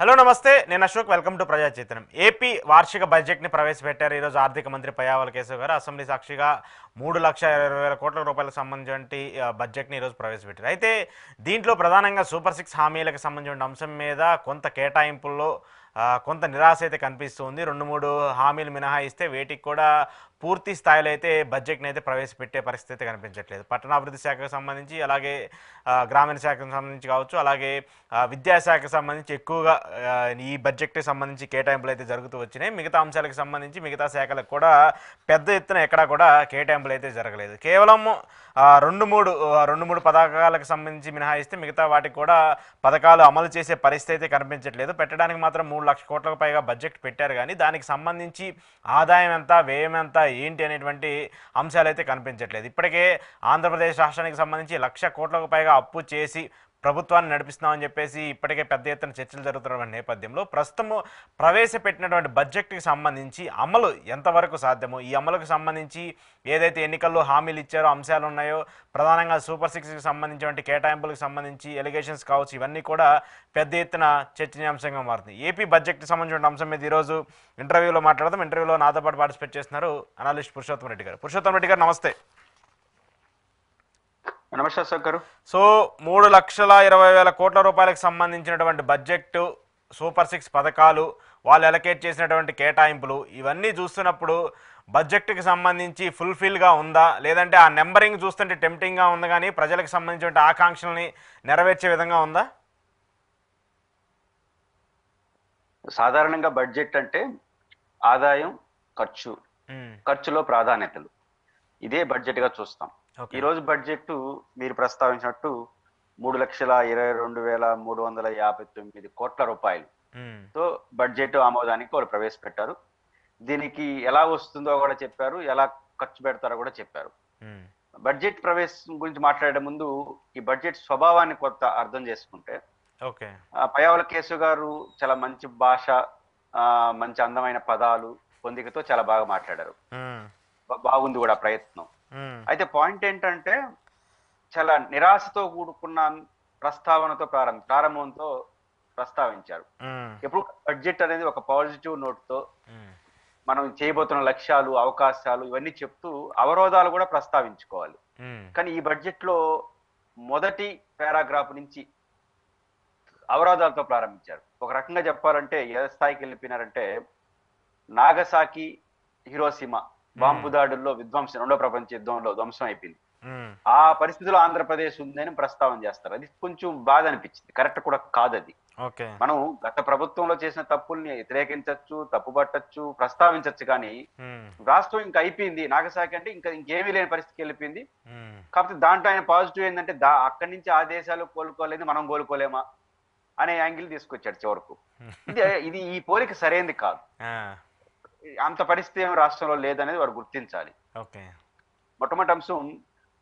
Hello నమస్తే, నేను Ashok. Welcome to ప్రజా చైతన్యం. ఏపీ వార్షిక బడ్జెట్ని ప్రవేశపెట్టారు ఈరోజు ఆర్థిక మంత్రి పయ్యావుల కేశవ్ గారు. అసెంబ్లీ సాక్షిగా 3,20,000 కోట్ల రూపాయలకు సంబంధించి బడ్జెట్ని ఈరోజు ప్రవేశపెట్టారు. అయితే దీంట్లో ప్రధానంగా సూపర్ 6 హామీలకు సంబంధించిన అంశం మీద కొంత కేటాయింపుల్లో కొంత నిరాశ అయితే కనిపిస్తుంది. 2-3 హామీలు మినహాయిస్తే వేటికి కూడా పూర్తి స్థాయిలో అయితే బడ్జెట్ని అయితే ప్రవేశపెట్టే పరిస్థితి కనిపించట్లేదు. పట్టణాభివృద్ధి శాఖకు సంబంధించి, అలాగే గ్రామీణ శాఖకు సంబంధించి కావచ్చు, అలాగే విద్యాశాఖకు సంబంధించి ఎక్కువగా ఈ బడ్జెట్కి సంబంధించి కేటాయింపులు అయితే జరుగుతూ వచ్చినాయి. మిగతా అంశాలకు సంబంధించి మిగతా శాఖలకు కూడా పెద్ద ఎత్తున ఎక్కడా కూడా కేటాయింపులు అయితే జరగలేదు. కేవలం రెండు మూడు పథకాలకు సంబంధించి మినహాయిస్తే మిగతా వాటికి కూడా పథకాలు అమలు చేసే పరిస్థితి అయితే కనిపించట్లేదు. పెట్టడానికి మాత్రం 3,00,000 కోట్లకు పైగా బడ్జెట్ పెట్టారు, కానీ దానికి సంబంధించి ఆదాయం ఎంత, వ్యయం ఎంత, ఏంటి అనేటువంటి అంశాలు అయితే కనిపించట్లేదు. ఇప్పటికే ఆంధ్రప్రదేశ్ రాష్ట్రానికి సంబంధించి 1,00,000 కోట్లకు పైగా అప్పు చేసి ప్రభుత్వాన్ని నడిపిస్తున్నామని చెప్పేసి ఇప్పటికే పెద్ద ఎత్తున చర్చలు జరుగుతున్న నేపథ్యంలో ప్రస్తుతం ప్రవేశపెట్టినటువంటి బడ్జెట్కి సంబంధించి అమలు ఎంతవరకు సాధ్యమో, ఈ అమలుకు సంబంధించి ఏదైతే ఎన్నికల్లో హామీలు ఇచ్చారో అంశాలు ఉన్నాయో, ప్రధానంగా సూపర్ 6కి సంబంధించినటువంటి కేటాయింపులకు సంబంధించి ఎలిగేషన్స్ కావచ్చు, ఇవన్నీ కూడా పెద్ద ఎత్తున చర్చనీయాంశంగా మారుతుంది. ఏపీ బడ్జెట్కి సంబంధించిన అంశం మీద ఈరోజు ఇంటర్వ్యూలో మాట్లాడదాం. ఇంటర్వ్యూలో నాతో పాటు పార్టిసిపేట్ చేస్తున్నారు అనలిస్ట్ పురుషోత్తం రెడ్డి గారు. పురుషోత్తం రెడ్డి గారు, నమస్తే. నమస్తే అశోక్ గారు. సో 3,20,000 కోట్ల రూపాయలకు సంబంధించినటువంటి బడ్జెట్, సూపర్ 6 పథకాలు, వాళ్ళు అలొకేట్ చేసినటువంటి కేటాయింపులు, ఇవన్నీ చూస్తున్నప్పుడు బడ్జెట్కి సంబంధించి ఫుల్ఫిల్గా ఉందా, లేదంటే ఆ నెంబరింగ్ చూస్తుంటే టెంప్టింగ్గా ఉంది, కానీ ప్రజలకు సంబంధించిన ఆకాంక్షల్ని నెరవేర్చే విధంగా ఉందా? సాధారణంగా బడ్జెట్ అంటే ఆదాయం, ఖర్చులో ప్రాధాన్యతలు, ఇదే బడ్జెట్ గా చూస్తాం. ఈ రోజు బడ్జెట్ మీరు ప్రస్తావించినట్టు 3,22,359 కోట్ల రూపాయలు బడ్జెట్ ఆమోదానికి వాళ్ళు ప్రవేశపెట్టారు. దీనికి ఎలా వస్తుందో కూడా చెప్పారు, ఎలా ఖర్చు పెడతారో కూడా చెప్పారు. బడ్జెట్ ప్రవేశం గురించి మాట్లాడే ముందు ఈ బడ్జెట్ స్వభావాన్ని కొంత అర్థం చేసుకుంటే, పయ్యావుల కేశవ్ గారు చాలా మంచి భాష, మంచి అందమైన పదాలు పొందికతో చాలా బాగా మాట్లాడారు. బాగుంది కూడా ప్రయత్నం. అయితే పాయింట్ ఏంటంటే, చాలా నిరాశతో కూడుకున్న ప్రస్తావనతో ప్రారంభంతో ప్రస్తావించారు. ఎప్పుడు బడ్జెట్ అనేది ఒక పాజిటివ్ నోట్తో మనం చేయబోతున్న లక్ష్యాలు, అవకాశాలు ఇవన్నీ చెప్తూ అవరోధాలు కూడా ప్రస్తావించుకోవాలి. కానీ ఈ బడ్జెట్ లో మొదటి పారాగ్రాఫ్ నుంచి అవరోధాలతో ప్రారంభించారు. ఒక రకంగా చెప్పాలంటే ఏ స్థాయికి వెళ్ళిపోయినారంటే, నాగసాకి, హిరోషిమా బాంబు దాడుల్లో విధ్వంసం, రెండో ప్రపంచ యుద్ధంలో ధ్వంసం అయిపోయింది. ఆ పరిస్థితిలో ఆంధ్రప్రదేశ్ ఉందని ప్రస్తావన చేస్తారు. అది కొంచెం బాధ అనిపించింది. కరెక్ట్ కూడా కాదు అది. మనం గత ప్రభుత్వంలో చేసిన తప్పుల్ని వ్యతిరేకించవచ్చు, తప్పుపట్టచ్చు, ప్రస్తావించవచ్చు, కానీ రాష్ట్రం ఇంకా అయిపోయింది. నాగసాకి అంటే ఇంకేమీ లేని పరిస్థితికి వెళ్ళిపోయింది. కాకపోతే దాంట్లో ఆయన పాజిటివ్ ఏంటంటే, అక్కడి నుంచి ఆ దేశాలు కోలుకోలేదు, మనం కోలుకోలేమా అనే యాంగిల్ తీసుకొచ్చాడు చివరకు. ఇది ఈ పోలిక సరైనది కాదు. అంత పరిస్థితి ఏమి రాష్ట్రంలో లేదనేది వారు గుర్తించాలి. మొట్టమొదటి అంశం,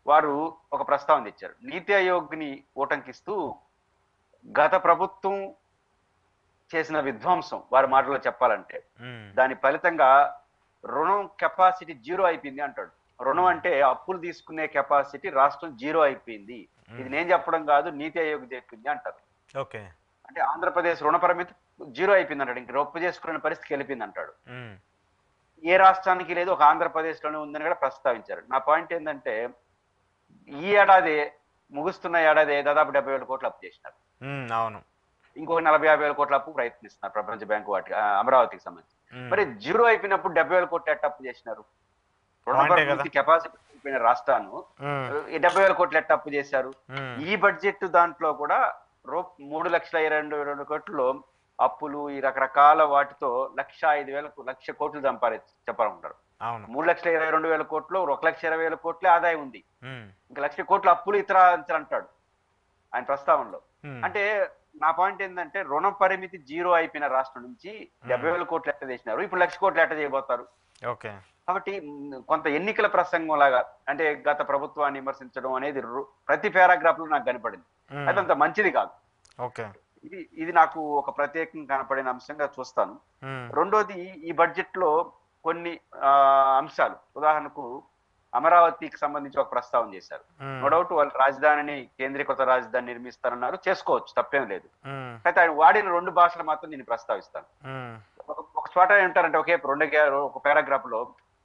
వారు ఒక ప్రస్తావన తెచ్చారు. నీతి ఆయోగ్ని ఊటంకిస్తూ గత ప్రభుత్వం చేసిన విధ్వంసం, వారి మాటలో చెప్పాలంటే, దాని ఫలితంగా రుణం కెపాసిటీ 0 అయిపోయింది అంటాడు. రుణం అంటే అప్పులు తీసుకునే కెపాసిటీ రాష్ట్రం 0 అయిపోయింది. ఇది నేను చెప్పడం కాదు, నీతి ఆయోగ్ చెప్పింది అంటారు. అంటే ఆంధ్రప్రదేశ్ రుణ పరిమితి 0 అయిపోయింది అంటాడు. ఇంక రొప్పు చేసుకునే పరిస్థితికి వెళ్ళిపోయింది అంటాడు. ఏ రాష్ట్రానికి లేదు, ఒక ఆంధ్రప్రదేశ్ లోనే ఉందని కూడా ప్రస్తావించారు. నా పాయింట్ ఏంటంటే, ఈ ఏడాది ముగుస్తున్న ఏడాది దాదాపు 70,000 కోట్లు అప్పు చేసినారు. అవును, ఇంకొక 40,000-50,000 కోట్ల అప్పు ప్రయత్నిస్తున్నారు ప్రపంచ బ్యాంకు వాటికి, అమరావతికి సంబంధించి. మరి 0 అయిపోయినప్పుడు 70,000 కోట్లు ఎట్ట అప్పు చేసినారు? కెపాసిటీ అయిపోయిన రాష్ట్రాన్ని 70,000 కోట్లు ఎట్ట అప్పు చేశారు? ఈ బడ్జెట్ దాంట్లో కూడా 3,22,000 కోట్లు అప్పులు, ఈ రకరకాల వాటితో 1,05,000 కోట్లు చెప్పాలనుకుంటారు. 3,22,000 కోట్లు, 1,20,000 కోట్లే ఆదాయం ఉంది. ఇంకా 1,00,000 కోట్ల అప్పులు ఇతర అంటాడు ఆయన ప్రస్తావనలో. అంటే నా పాయింట్ ఏంటంటే, రుణ పరిమితి 0 అయిపోయిన రాష్ట్రం నుంచి 70,000 కోట్లు ఎట్ట చేసినారు, ఇప్పుడు 1,00,000 కోట్లు ఎట్ట చేయబోతారు? కాబట్టి కొంత ఎన్నికల ప్రసంగం లాగా, అంటే గత ప్రభుత్వాన్ని విమర్శించడం అనేది ప్రతి పారాగ్రాఫ్ లో నాకు కనపడింది. అది అంత మంచిది కాదు. ఇది నాకు ఒక ప్రత్యేకంగా కనపడిన అంశంగా చూస్తాను. రెండోది, ఈ బడ్జెట్ లో కొన్ని అంశాలు, ఉదాహరణకు అమరావతికి సంబంధించి ఒక ప్రస్తావన చేశారు. ఉమ్, నో డౌట్ వాళ్ళు రాజధానిని కేంద్రీకృత రాజధాని నిర్మిస్తారన్నారు, చేసుకోవచ్చు, తప్పేం లేదు. ఉమ్, అయితే ఆయన వాడిన 2 భాషలు మాత్రం నేను ప్రస్తావిస్తాను. ఉమ్, ఒక చోట ఏమంటారంటే ఒక పారాగ్రాఫ్ లో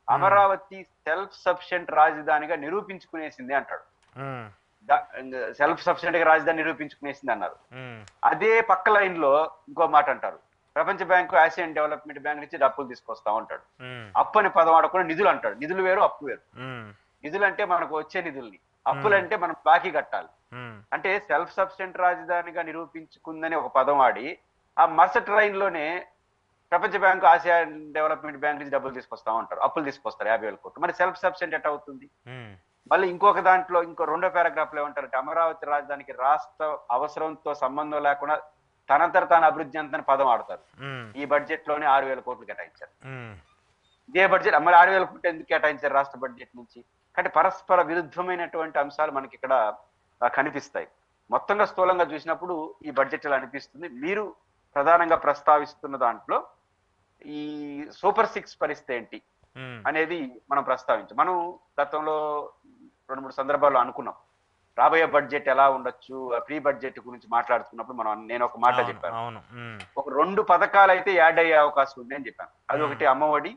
అమరావతి సెల్ఫ్ సఫిషియెంట్ రాజధానిగా నిరూపించుకునేసింది అంటాడు. ఉమ్, సెల్ఫ్ సఫిషియెంట్ గా రాజధాని నిరూపించుకునేసింది అన్నారు. ఉమ్, అదే పక్క లైన్ లో ఇంకో మాట అంటారు, ప్రపంచ బ్యాంకు, ఆసియన్ డెవలప్మెంట్ బ్యాంక్ నుంచి డబ్బులు తీసుకొస్తా ఉంటాడు. ఉమ్, అప్పు అనే పదం ఆడకుండా నిధులు అంటాడు. నిధులు వేరు, అప్పు వేరు. ఉమ్, నిధులు అంటే మనకు వచ్చే నిధుల్ని, అప్పులు అంటే మనం బాకీ కట్టాలి. ఉమ్, అంటే సెల్ఫ్ సఫిషియెంట్ రాజధానిగా నిరూపించుకుందని ఒక పదం ఆడి ఆ మరుసటి లైన్ లోనే ప్రపంచ బ్యాంకు, ఆసియన్ డెవలప్మెంట్ బ్యాంక్ నుంచి డబ్బులు తీసుకొస్తా ఉంటారు, అప్పులు తీసుకొస్తారు 50,000 కోట్లు. మరి సెల్ఫ్ సఫిషియెంట్ ఎట్ అవుతుంది? ఉమ్, మళ్ళీ ఇంకొక దాంట్లో ఇంకో 2వ పారాగ్రాఫ్ లో ఏమంటారంటే అమరావతి రాజధానికి రాష్ట్ర అవసరంతో సంబంధం లేకుండా తనంతట తాను అభివృద్ధి చెందని పదం ఆడతారు. ఉమ్, ఈ బడ్జెట్ లోనే 6,000 కోట్లు కేటాయించారు. ఉమ్, ఇదే బడ్జెట్ మరి 6,000 కోట్లు ఎందుకు కేటాయించారు రాష్ట్ర బడ్జెట్ నుంచి? కాబట్టి పరస్పర విరుద్ధమైనటువంటి అంశాలు మనకి ఇక్కడ కనిపిస్తాయి. మొత్తంగా స్థూలంగా చూసినప్పుడు ఈ బడ్జెట్ ఇలా అనిపిస్తుంది. మీరు ప్రధానంగా ప్రస్తావిస్తున్న దాంట్లో ఈ సూపర్ 6 పరిస్థితి ఏంటి ఉమ్, అనేది మనం ప్రస్తావించాం. మనం గతంలో 2-3 సందర్భాల్లో అనుకున్నాం రాబోయే బడ్జెట్ ఎలా ఉండొచ్చు. ప్రీ బడ్జెట్ గురించి మాట్లాడుతున్నప్పుడు నేను ఒక మాట అవును, చెప్పాను. అవును, ఉమ్, ఒక 2 పథకాలు అయితే యాడ్ అయ్యే అవకాశం ఉంది అని చెప్పాను. అది ఒకటి అమ్మఒడి,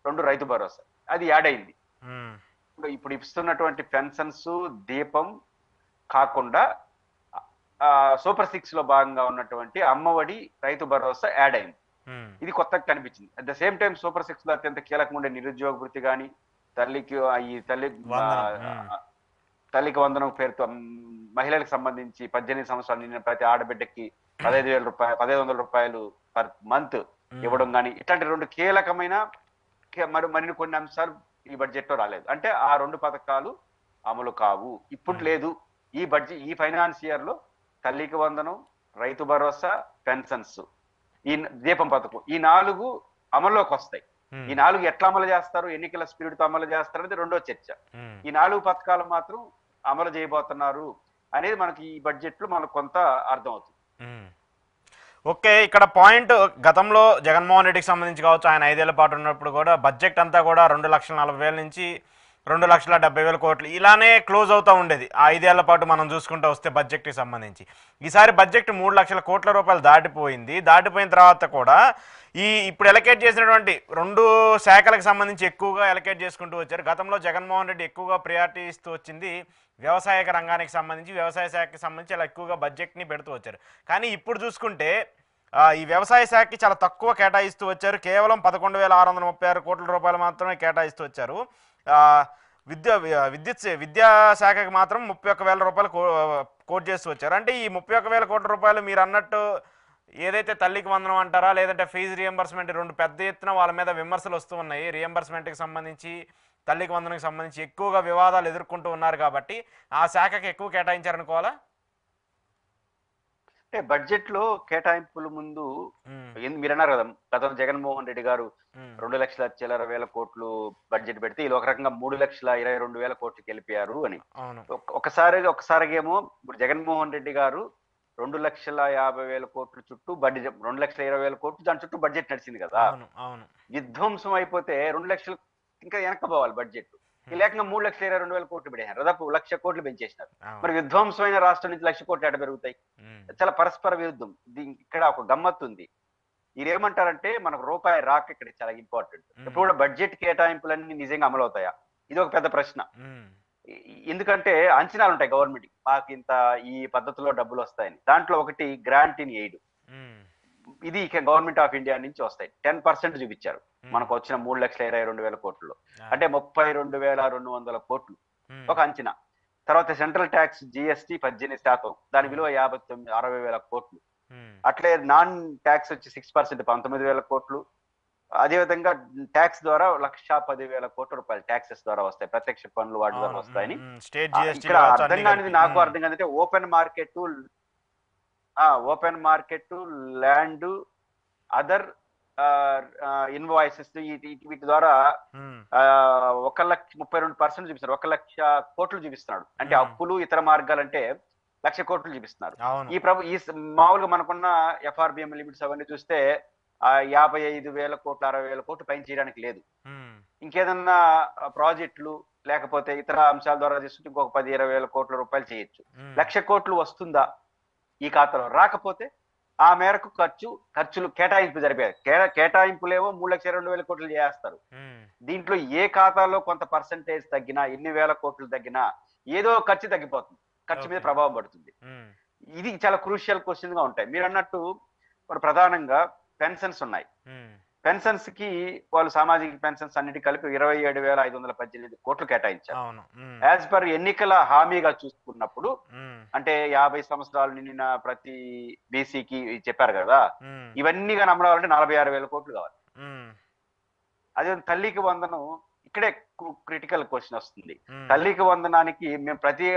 2 రైతు భరోసా. అది యాడ్ అయింది. ఉమ్, ఇప్పుడు ఇస్తున్నటువంటి పెన్షన్స్, దీపం కాకుండా సూపర్ 6 లో భాగంగా ఉన్నటువంటి అమ్మఒడి, రైతు భరోసా యాడ్ అయింది. ఉమ్, ఇది కొత్తగా కనిపించింది. At the same time super 6 లో అత్యంత కీలకంగా ఉండే నిరుద్యోగ వృత్తి కానీ, తల్లికి తల్లికి వందనం పేరుతో మహిళలకు సంబంధించి 18 సంవత్సరాలు నిండిన ప్రతి ఆడబిడ్డకి 1,500 రూపాయలు పర్ మంత్ ఇవ్వడం కానీ, ఇట్లాంటి 2 కీలకమైన మరిన్ని కొన్ని అంశాలు ఈ బడ్జెట్ లో రాలేదు. అంటే ఆ 2 పథకాలు అమలు కావు. ఇప్పుడు లేదు. ఈ ఫైనాన్స్ ఇయర్ లో తల్లికి వందనం, రైతు భరోసా, పెన్షన్స్, ఈ దీపం పథకం, ఈ 4 అమల్లోకి వస్తాయి. ఈ 4 ఎట్లా అమలు చేస్తారు, ఎన్నికల స్పిరిట్ తో అమలు చేస్తారు అనేది 2వ చర్చ. ఈ 4 పథకాలు మాత్రం అమలు చేయబోతున్నారు అనేది మనకి ఈ బడ్జెట్ లో మనకు కొంత అర్థం అవుతుంది. ఓకే, ఇక్కడ పాయింట్ గతంలో జగన్మోహన్ రెడ్డికి సంబంధించి కావచ్చు, ఆయన 5 ఏళ్ల పాటు ఉన్నప్పుడు కూడా బడ్జెట్ అంతా కూడా 2,40,000 నుంచి 2,70,000 కోట్లు ఇలానే క్లోజ్ అవుతూ ఉండేది. ఆ 5 ఏళ్ల పాటు మనం చూసుకుంటూ వస్తే బడ్జెట్కి సంబంధించి ఈసారి బడ్జెట్ 3,00,000 కోట్ల రూపాయలు దాటిపోయింది. దాటిపోయిన తర్వాత కూడా ఇప్పుడు ఎలకేట్ చేసినటువంటి 2 శాఖలకు సంబంధించి ఎక్కువగా ఎలకేట్ చేసుకుంటూ వచ్చారు. గతంలో జగన్మోహన్ రెడ్డి ఎక్కువగా ప్రియారిటీ ఇస్తూ వచ్చింది వ్యవసాయ రంగానికి సంబంధించి, వ్యవసాయ శాఖకి సంబంధించి అలా ఎక్కువగా బడ్జెట్ని పెడుతూ వచ్చారు. కానీ ఇప్పుడు చూసుకుంటే ఈ వ్యవసాయ శాఖకి చాలా తక్కువ కేటాయిస్తూ వచ్చారు. కేవలం 11,636 కోట్ల రూపాయలు మాత్రమే కేటాయిస్తూ వచ్చారు. విద్యాశాఖకి మాత్రం 31,000 రూపాయలు కోట్ చేస్తూ వచ్చారు. అంటే ఈ 31,000 కోట్ల రూపాయలు మీరు అన్నట్టు ఏదైతే తల్లికి వందనం అంటారా, లేదంటే ఫీజు రియంబర్స్మెంట్, 2 పెద్ద ఎత్తున వాళ్ళ మీద విమర్శలు వస్తూ ఉన్నాయి. రియంబర్స్మెంట్కి సంబంధించి, తల్లికి వందనకి సంబంధించి ఎక్కువగా వివాదాలు ఎదుర్కొంటూ ఉన్నారు కాబట్టి ఆ శాఖకి ఎక్కువ కేటాయించారనుకోవాలా? అంటే బడ్జెట్ లో కేటాయింపుల ముందు మీరు అన్నారు కదా, గతంలో జగన్మోహన్ రెడ్డి గారు 2,00,00,000 కోట్లు బడ్జెట్ పెడితే వీళ్ళు ఒక రకంగా 3,22,000 కోట్లకి వెళ్ళిపోయారు అని. ఒకసారిగేమో ఇప్పుడు జగన్మోహన్ రెడ్డి గారు 2,50,000 కోట్ల చుట్టూ బడ్జెట్, 2,20,000 కోట్లు దాని చుట్టూ బడ్జెట్ నడిచింది కదా. విధ్వంసం అయిపోతే 2 లక్షలు ఇంకా వెనక్కపోవాలి బడ్జెట్. ఈ లేకుండా 3,22,000 కోట్లు పెడేశారు. దాదాపు 1,00,000 కోట్లు పెంచేసినారు. మరి విధ్వంసమైన రాష్ట్రం నుంచి 1,00,000 కోట్లు ఎట పెరుగుతాయి? చాలా పరస్పర విరుద్ధం. ఇక్కడ ఒక గమ్మత్తు ఉంది. మీరేమంటారంటే మనకు రూపాయి రాక ఇక్కడ చాలా ఇంపార్టెంట్. ఇప్పుడు కూడా బడ్జెట్ కేటాయింపులన్నీ నిజంగా అమలు అవుతాయా? ఇది ఒక పెద్ద ప్రశ్న. ఎందుకంటే అంచనాలు ఉంటాయి గవర్నమెంట్, మాకు ఇంత ఈ పద్ధతిలో డబ్బులు వస్తాయని. దాంట్లో ఒకటి గ్రాంట్ ఇన్ ఎయిడ్, ఇది గవర్నమెంట్ ఆఫ్ ఇండియా నుంచి వస్తాయి. 10% చూపించారు మనకు వచ్చిన 3,22,000 కోట్లు. అంటే 32,200 కోట్లు ఒక అంచనా. తర్వాత సెంట్రల్ ట్యాక్స్ జిఎస్టి 18%, దాని విలువ 60,000 కోట్లు. అట్లే నాన్ ట్యాక్స్ వచ్చి 6% 19,000 కోట్లు. అదేవిధంగా ట్యాక్స్ ద్వారా 1,10,000 కోట్ల రూపాయలు ట్యాక్సెస్ ద్వారా వస్తాయి, ప్రత్యక్ష పన్నులు వాటి ద్వారా వస్తాయని. ఇక్కడ అర్థం కానిది, నాకు అర్థం కాదంటే open market, land, other invoices, వీటి ద్వారా 1,32% చూపిస్తారు. 1,00,000 కోట్లు చూపిస్తున్నాడు. అంటే అప్పులు ఇతర మార్గాలంటే 1,00,000 కోట్లు చూపిస్తున్నారు. ఈ మామూలుగా మనకున్న ఎఫ్ఆర్బిఎం లిమిట్స్ అవన్నీ చూస్తే 55,000 కోట్లు 60,000 కోట్లు పైన చేయడానికి లేదు. ఇంకేదన్నా ప్రాజెక్టులు లేకపోతే ఇతర అంశాల ద్వారా తీసుకుంటే ఇంకొక 10-20 వేల కోట్ల రూపాయలు చేయొచ్చు. ఉమ్, 1,00,000 కోట్లు వస్తుందా ఈ ఖాతాలో? రాకపోతే ఆ మేరకు ఖర్చులు కేటాయింపు జరిపాయి. కేటాయింపులేమో 3,22,000 కోట్లు చేస్తారు. ఉమ్, దీంట్లో ఏ ఖాతాలో కొంత పర్సంటేజ్ తగ్గినా, ఎన్ని వేల కోట్లు తగ్గినా ఏదో ఖర్చు తగ్గిపోతుంది. ఖర్చు మీద ఓకే. ప్రభావం పడుతుంది. ఉమ్, ఇది చాలా క్రూషియల్ క్వశ్చన్ గా ఉంటాయి. మీరు అన్నట్టు ఇప్పుడు ప్రధానంగా పెన్షన్స్ ఉన్నాయి. ఉమ్, పెన్షన్స్ కి వాళ్ళు సామాజిక పెన్షన్స్ అన్నిటి కలిపి 27,518 కోట్లు కేటాయించారు. అవును. ఉమ్, యాజ్ పర్ ఎన్నికల హామీగా చూసుకున్నప్పుడు ఉమ్, అంటే 50 సంవత్సరాలు నిండిన ప్రతి బీసీకి చెప్పారు కదా, ఉమ్, ఇవన్నీగా నమ్మడాలంటే 46,000 కోట్లు కావాలి. ఉమ్, అదే తల్లికి వందనం ఇక్కడే క్రిటికల్ క్వశ్చన్ వస్తుంది. ఉమ్, తల్లికి వందనానికి మేము ప్రతి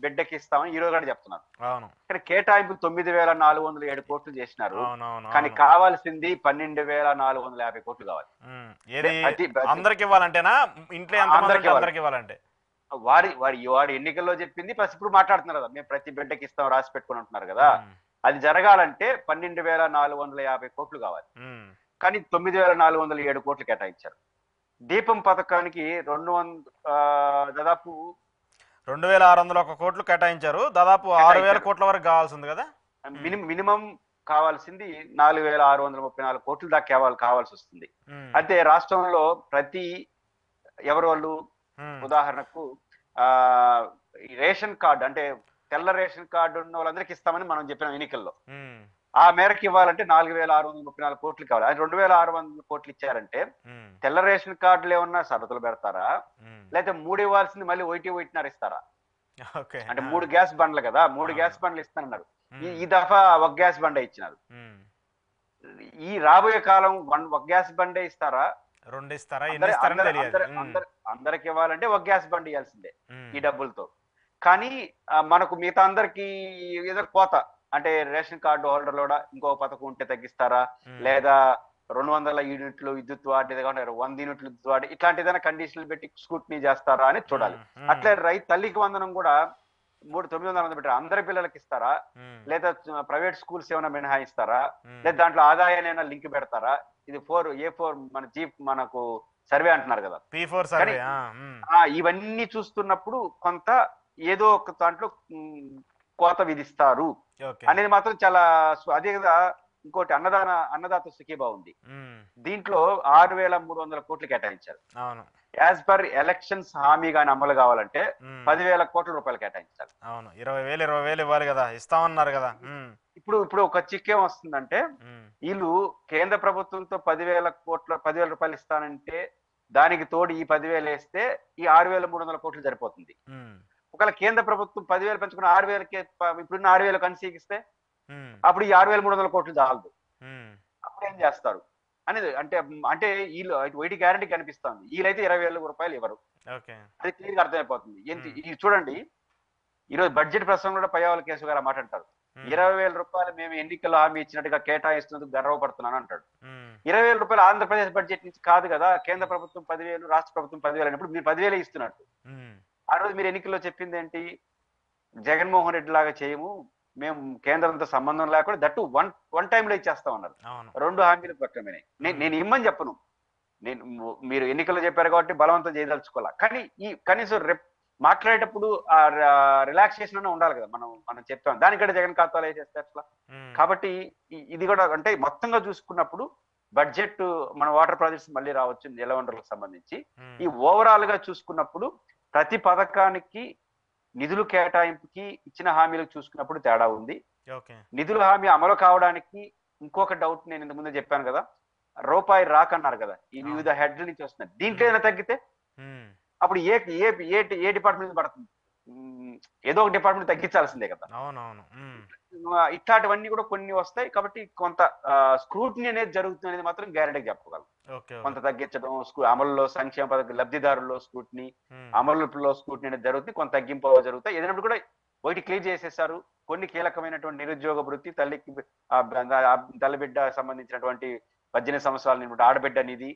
బిడ్డకి ఇస్తామని ఈ రోజు కూడా చెప్తున్నారు. అవును. ఇక్కడ కేటాయింపు 9,407 కోట్లు చేసినారు. అవునవును. కానీ కావాల్సింది 12,450 కోట్లు కావాలి. ఏది ప్రతి అందరికి ఇవ్వాలంటేనా? ఇంట్లో ఎంత అందరికి అందరికి ఇవ్వాలంటే? వాడి ఎన్నికల్లో చెప్పింది ప్లస్ ఇప్పుడు మాట్లాడుతున్నారు కదా, మేము ప్రతి బిడ్డకి ఇస్తాం రాసి పెట్టుకుని ఉంటున్నారు కదా. ఉమ్, అది జరగాలంటే 12,450 కోట్లు కావాలి. ఉమ్, కానీ 9,407 కోట్లు కేటాయించారు. దీపం పథకానికి దాదాపు 2,601 కోట్లు కేటాయించారు. దాదాపు 6,000 కోట్ల వరకు కావాల్సింది కదా. మినిమం కావాల్సింది 4,634 కోట్లు దాకా కావాల్సి వస్తుంది. ఉమ్, అయితే రాష్ట్రంలో ప్రతి ఎవరు వాళ్ళు ఉమ్, ఉదాహరణకు ఆ ఈ రేషన్ కార్డు అంటే తెల్ల రేషన్ కార్డు ఉన్న వాళ్ళందరికీ ఇస్తామని మనం చెప్పిన ఎన్నికల్లో. ఉమ్, ఆ మేరకు ఇవ్వాలంటే 4,634 కోట్లు కావాలి. అది 2,600 కోట్లు ఇచ్చారంటే ఉమ్, తెల్ల రేషన్ కార్డులు ఏమన్నా షరతులు పెడతారా, ఉమ్, లేకపోతే 3 ఇవ్వాల్సింది మళ్ళీ ఒకటిన్నర ఇస్తారా? ఓకే. అంటే 3 గ్యాస్ బండ్లు కదా, 3 గ్యాస్ బండ్లు ఇస్తానన్నారు. ఈ దఫా ఒక గ్యాస్ బండే ఇచ్చినారు. ఉమ్, ఈ రాబోయే కాలం ఒక గ్యాస్ బండే ఇస్తారా? 2 ఇస్తారా? ఎన్ని ఇస్తారని తెలియదు. అందరికి ఇవ్వాలంటే ఒక గ్యాస్ బండి ఇవ్వాల్సిందే ఉమ్, ఈ డబ్బులతో. కానీ మనకు మిగతా అందరికి ఏదో కోత అంటే రేషన్ కార్డు హోల్డర్లు కూడా ఇంకో పథకం ఉంటే తగ్గిస్తారా, ఉమ్, లేదా 200 యూనిట్లు విద్యుత్ వాటి 100 యూనిట్లు విద్యుత్ వాటి ఇట్లాంటి ఏదైనా కండిషన్లు పెట్టి స్క్రూటినీ చేస్తారా అని చూడాలి. ఉమ్, అట్లే తల్లికి వందనం కూడా 900 పెట్టారు. అందరి పిల్లలకి ఇస్తారా, ఉమ్, లేదా ప్రైవేట్ స్కూల్స్ ఏమైనా మినహాయిస్తారా, ఉమ్, లేదా దాంట్లో ఆదాయాన్ని లింక్ పెడతారా? ఇది A4 మన జీప్ మనకు సర్వే అంటున్నారు కదా. P4 survey. ఇవన్నీ చూస్తున్నప్పుడు కొంత ఏదో ఒక దాంట్లో కోత విధిస్తారు ఓకే. అనేది మాత్రం చాలా అదే కదా. ఇంకోటి అన్నదాత సుఖీభా ఉంది. ఉమ్, దీంట్లో 6,300 కోట్లు కేటాయించారు. అవును. యాజ్ పర్ ఎలక్షన్స్ హామీ గాని అమలు కావాలంటే ఉమ్, 10,000 కోట్ల రూపాయలు కేటాయించాలి. అవును. 20,000 ఇవ్వాలి కదా, ఇస్తామన్నారు కదా. ఉమ్, ఇప్పుడు ఒక చిక్కేం వస్తుందంటే ఉమ్, వీళ్ళు కేంద్ర ప్రభుత్వంతో 10,000 రూపాయలు ఇస్తానంటే దానికి తోడు ఈ 10,000 వేస్తే ఈ 6,300 కోట్లు సరిపోతుంది. ఉమ్, ఒకవేళ కేంద్ర ప్రభుత్వం 10,000 పెంచుకుని 6,000కి ఇప్పుడున్న 6,000 కన్సీకిస్తే ఉమ్, అప్పుడు ఈ 6,300 కోట్లు చాలదు. ఉమ్, అప్పుడు ఏం చేస్తారు అనేది అంటే అంటే వీళ్ళు వైటి గ్యారంటీ కనిపిస్తుంది. వీళ్ళైతే 20,000 రూపాయలు ఇవ్వరు. ఓకే. అది క్లియర్ గా అర్థమైపోతుంది. ఇది చూడండి, ఈరోజు బడ్జెట్ ప్రసంగం కూడా పయ్యావుల కేసు గారు మాట్లాడతారు. 20,000 రూపాయలు మేము ఎన్నికల్లో హామీ ఇచ్చినట్టుగా కేటాయిస్తున్నందుకు గర్వపడుతున్నాను అంటాడు. 20,000 రూపాయలు ఆంధ్రప్రదేశ్ బడ్జెట్ నుంచి కాదు కదా, కేంద్ర ప్రభుత్వం 10,000 రాష్ట్ర ప్రభుత్వం 10,000 అయినప్పుడు మీరు 10,000 ఇస్తున్నట్టు. ఆ రోజు మీరు ఎన్నికల్లో చెప్పింది ఏంటి? జగన్మోహన్ రెడ్డి లాగా చేయము, మేము కేంద్రంతో సంబంధం లేకుండా దట్టు వన్ టైంలో ఇచ్చేస్తాం అన్నారు. 2 హామీలు పక్కనే నేను ఇమ్మని చెప్పను, మీరు ఎన్నికల్లో చెప్పారు కాబట్టి బలవంతం చేయదలుచుకోవాలా. కానీ ఈ కనీసం మాట్లాడేటప్పుడు ఆ రిలాక్సేషన్ అన్న ఉండాలి కదా. మనం చెప్పాం దానికంటే జగన్ ఖాతాలో వేసేస్తే అట్లా. కాబట్టి ఇది కూడా అంటే మొత్తంగా చూసుకున్నప్పుడు బడ్జెట్ మన వాటర్ ప్రాజెక్ట్స్ మళ్ళీ రావచ్చు జలవనరులకు సంబంధించి. ఈ ఓవరాల్ గా చూసుకున్నప్పుడు ప్రతి పథకానికి నిధులు కేటాయింపుకి ఇచ్చిన హామీలకు చూసుకున్నప్పుడు తేడా ఉంది. నిధుల హామీ అమలు కావడానికి ఇంకొక డౌట్ నేను ఇంతకు ముందే చెప్పాను కదా, రూపాయి రాకన్నారు కదా, ఈ వివిధ హెడ్ల నుంచి వస్తున్నాయి. దీంట్లో ఏదైనా తగ్గితే అప్పుడు ఏ డిపార్ట్మెంట్ పడుతుంది? ఏదో ఒక డిపార్ట్మెంట్ తగ్గించాల్సిందే కదా. ఇట్లాంటివన్నీ కూడా కొన్ని వస్తాయి. కాబట్టి కొంత స్క్రూటినీ అనేది జరుగుతుంది అనేది మాత్రం గ్యారెంటీగా చెప్పగలం. కొంత తగ్గించడం, అమలులో సంక్షేమ పథకం లబ్ధిదారుల్లో స్క్రూటినీ, అమలులో స్క్రూటినీ అనేది జరుగుతుంది, కొంత తగ్గింపు జరుగుతాయి. ఏదైనప్పుడు కూడా ఒకటి క్లియర్ చేసేసారు. కొన్ని కీలకమైనటువంటి నిరుద్యోగ వృత్తి, తల్లిబిడ్డ సంబంధించినటువంటి 18 సంవత్సరాల ఆడబిడ్డ నిధి,